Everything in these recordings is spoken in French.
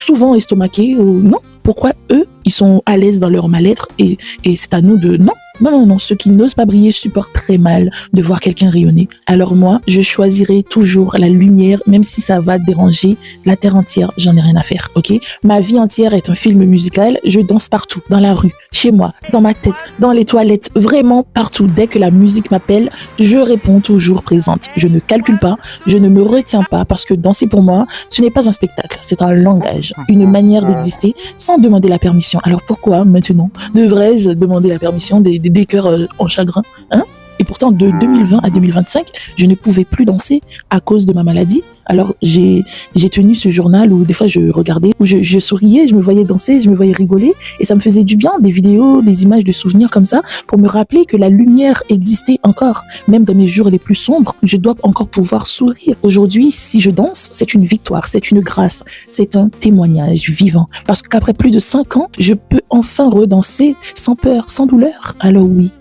souvent estomaqués ou non. Pourquoi eux, ils sont à l'aise dans leur mal-être et c'est à nous de... Non, non, non, non. Ceux qui n'osent pas briller supportent très mal de voir quelqu'un rayonner. Alors moi, je choisirai toujours la lumière, même si ça va déranger la terre entière. J'en ai rien à faire, ok? Ma vie entière est un film musical. Je danse partout, dans la rue, chez moi, dans ma tête, dans les toilettes, vraiment partout. Dès que la musique m'appelle, je réponds toujours présente. Je ne calcule pas, je ne me retiens pas parce que danser pour moi, ce n'est pas un spectacle, c'est un langage, une manière d'exister sans demander la permission. Alors pourquoi maintenant devrais-je demander la permission des cœurs en chagrin, hein? Et pourtant, de 2020 à 2025, je ne pouvais plus danser à cause de ma maladie. Alors, j'ai tenu ce journal où des fois je regardais, où je souriais, je me voyais danser, je me voyais rigoler et ça me faisait du bien, des vidéos, des images de souvenirs comme ça pour me rappeler que la lumière existait encore. Même dans mes jours les plus sombres, je dois encore pouvoir sourire. Aujourd'hui, si je danse, c'est une victoire, c'est une grâce, c'est un témoignage vivant. Parce qu'après plus de 5 ans, je peux enfin redanser sans peur, sans douleur. Alors oui,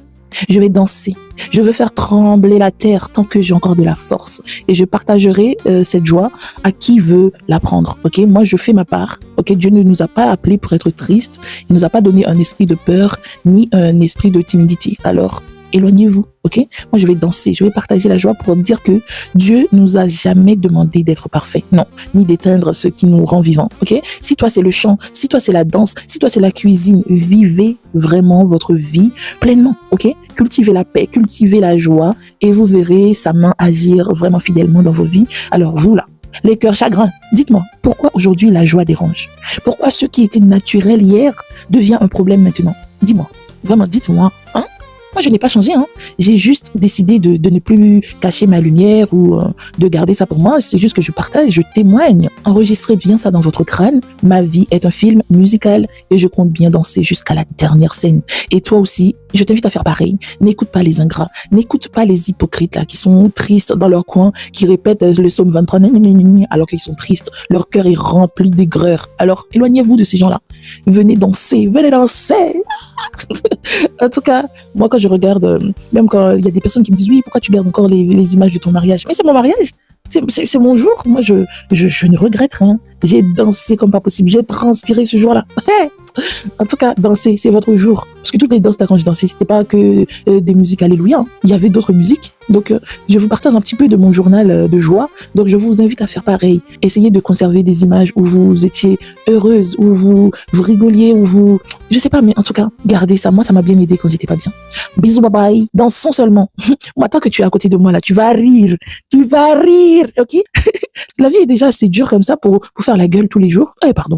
je vais danser. Je veux faire trembler la terre tant que j'ai encore de la force. Et je partagerai cette joie à qui veut la prendre. Ok, moi je fais ma part. Ok, Dieu ne nous a pas appelés pour être tristes. Il nous a pas donné un esprit de peur ni un esprit de timidité. Alors éloignez-vous. Ok, moi je vais danser. Je vais partager la joie pour dire que Dieu nous a jamais demandé d'être parfaits. Non, ni d'éteindre ce qui nous rend vivants. Ok, si toi c'est le chant, si toi c'est la danse, si toi c'est la cuisine, vivez vraiment votre vie pleinement. Ok, cultivez la paix, cultivez la joie et vous verrez sa main agir vraiment fidèlement dans vos vies. Alors vous là, les cœurs chagrins, dites-moi, pourquoi aujourd'hui la joie dérange? Pourquoi ce qui était naturel hier devient un problème maintenant? Dis-moi, vraiment dites-moi, hein? Moi, je n'ai pas changé, hein. J'ai juste décidé de ne plus cacher ma lumière ou de garder ça pour moi. C'est juste que je partage, je témoigne. Enregistrez bien ça dans votre crâne. Ma vie est un film musical et je compte bien danser jusqu'à la dernière scène. Et toi aussi, je t'invite à faire pareil. N'écoute pas les ingrats. N'écoute pas les hypocrites là qui sont tristes dans leur coin, qui répètent le psaume 23 alors qu'ils sont tristes. Leur cœur est rempli d'aigreur. Alors, éloignez-vous de ces gens-là. Venez danser, venez danser. En tout cas, moi quand je regarde, même quand il y a des personnes qui me disent oui, pourquoi tu gardes encore les images de ton mariage? Mais c'est mon mariage, c'est mon jour. Moi je ne regrette rien. J'ai dansé comme pas possible, j'ai transpiré ce jour-là. En tout cas, danser, c'est votre jour. Parce que toutes les danses quand j'ai dansé, c'était pas que des musiques alléluia. Il y avait d'autres musiques. Donc, je vous partage un petit peu de mon journal de joie. Donc, je vous invite à faire pareil. Essayez de conserver des images où vous étiez heureuse, où vous rigoliez, où vous... Je sais pas, mais en tout cas, gardez ça. Moi, ça m'a bien aidé quand j'étais pas bien. Bisous, bye bye. Dansons seulement. Moi, tant que tu es à côté de moi, là, tu vas rire. Tu vas rire, ok? La vie est déjà assez dure comme ça pour faire la gueule tous les jours. Pardon.